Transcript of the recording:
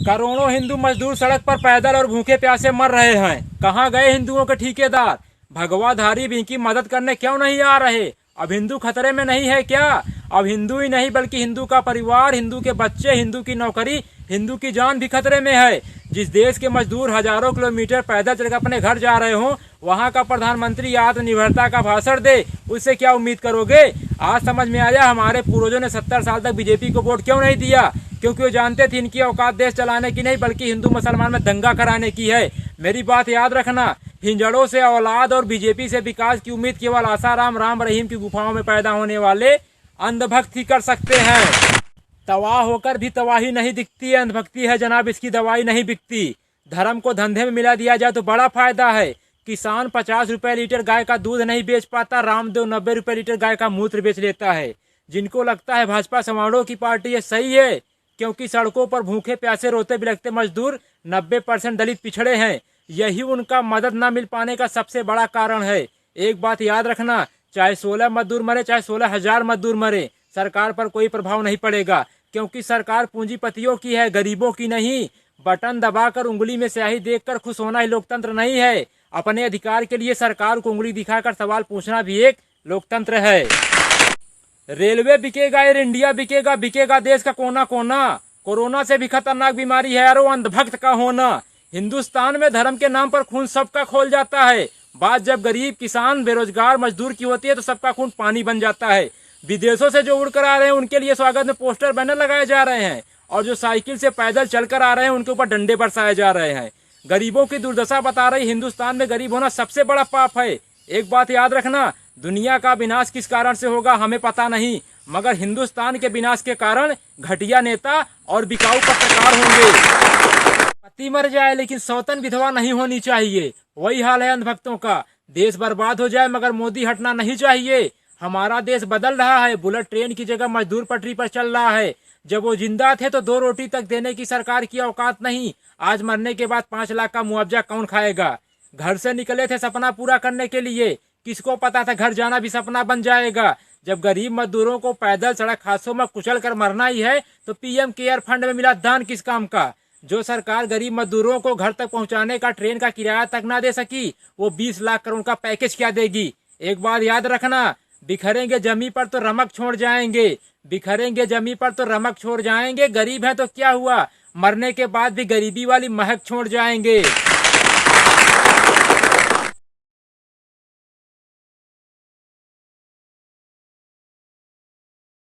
करोड़ों हिंदू मजदूर सड़क पर पैदल और भूखे प्यासे मर रहे हैं। कहाँ गए हिंदुओं के ठेकेदार? भगवाधारी भी इनकी मदद करने क्यों नहीं आ रहे? अब हिंदू खतरे में नहीं है क्या? अब हिंदू ही नहीं बल्कि हिंदू का परिवार, हिंदू के बच्चे, हिंदू की नौकरी, हिंदू की जान भी खतरे में है। जिस देश के मजदूर हजारों किलोमीटर पैदल चलकर अपने घर जा रहे हो, वहाँ का प्रधानमंत्री आत्मनिर्भरता का भाषण दे, उससे क्या उम्मीद करोगे? आज समझ में आया हमारे पूर्वजों ने 70 साल तक बीजेपी को वोट क्यों नहीं दिया। क्योंकि वो जानते थे इनकी औकात देश चलाने की नहीं बल्कि हिंदू मुसलमान में दंगा कराने की है। मेरी बात याद रखना, हिंजड़ों से औलाद और बीजेपी से विकास की उम्मीद केवल आसाराम राम रहीम की गुफाओं में पैदा होने वाले अंधभक्त ही कर सकते हैं। तबाह होकर भी तबाही नहीं दिखती है, अंधभक्ति है जनाब, इसकी दवाई नहीं बिकती। धर्म को धंधे में मिला दिया जाए तो बड़ा फायदा है। किसान 50 रुपए लीटर गाय का दूध नहीं बेच पाता, रामदेव 90 रुपए लीटर गाय का मूत्र बेच लेता है। जिनको लगता है भाजपा समारोह की पार्टी है, सही है, क्योंकि सड़कों पर भूखे प्यासे रोते बिलखते मजदूर 90% दलित पिछड़े हैं। यही उनका मदद न मिल पाने का सबसे बड़ा कारण है। एक बात याद रखना, चाहे 16 मजदूर मरे, चाहे 16,000 मजदूर मरे, सरकार पर कोई प्रभाव नहीं पड़ेगा, क्योंकि सरकार पूंजीपतियों की है, गरीबों की नहीं। बटन दबाकर उंगली में स्याही देखकर खुश होना ही लोकतंत्र नहीं है। अपने अधिकार के लिए सरकार को उंगली दिखाकर सवाल पूछना भी एक लोकतंत्र है। रेलवे बिकेगा, एयर इंडिया बिकेगा, बिकेगा देश का कोना कोना। कोरोना से भी खतरनाक बीमारी है यारो अंधभक्त का होना। हिंदुस्तान में धर्म के नाम पर खून सबका खोल जाता है। बात जब गरीब, किसान, बेरोजगार, मजदूर की होती है तो सबका खून पानी बन जाता है। विदेशों से जो उड़ कर आ रहे हैं उनके लिए स्वागत में पोस्टर बैनर लगाए जा रहे हैं, और जो साइकिल से पैदल चलकर आ रहे हैं उनके ऊपर डंडे बरसाए जा रहे हैं। गरीबों की दुर्दशा बता रही हिंदुस्तान में गरीब होना सबसे बड़ा पाप है। एक बात याद रखना, दुनिया का विनाश किस कारण से होगा हमें पता नहीं, मगर हिंदुस्तान के विनाश के कारण घटिया नेता और बिकाऊ पत्रकार होंगे। पति मर जाए लेकिन सौतन विधवा नहीं होनी चाहिए, वही हाल है अंधभक्तों का। देश बर्बाद हो जाए मगर मोदी हटना नहीं चाहिए। हमारा देश बदल रहा है, बुलेट ट्रेन की जगह मजदूर पटरी पर चल रहा है। जब वो जिंदा थे तो 2 रोटी तक देने की सरकार की औकात नहीं, आज मरने के बाद 5 लाख का मुआवजा कौन खाएगा? घर से निकले थे सपना पूरा करने के लिए, किसको पता था घर जाना भी सपना बन जाएगा। जब गरीब मजदूरों को पैदल सड़क हादसों में कुचल कर मरना ही है तो पीएम केयर फंड में मिला दान किस काम का? जो सरकार गरीब मजदूरों को घर तक पहुंचाने का ट्रेन का किराया तक ना दे सकी, वो 20 लाख करोड़ का पैकेज क्या देगी? एक बात याद रखना, बिखरेंगे जमी पर तो रमक छोड़ जाएंगे, बिखरेंगे जमी पर तो रमक छोड़ जाएंगे। गरीब है तो क्या हुआ, मरने के बाद भी गरीबी वाली महक छोड़ जाएंगे।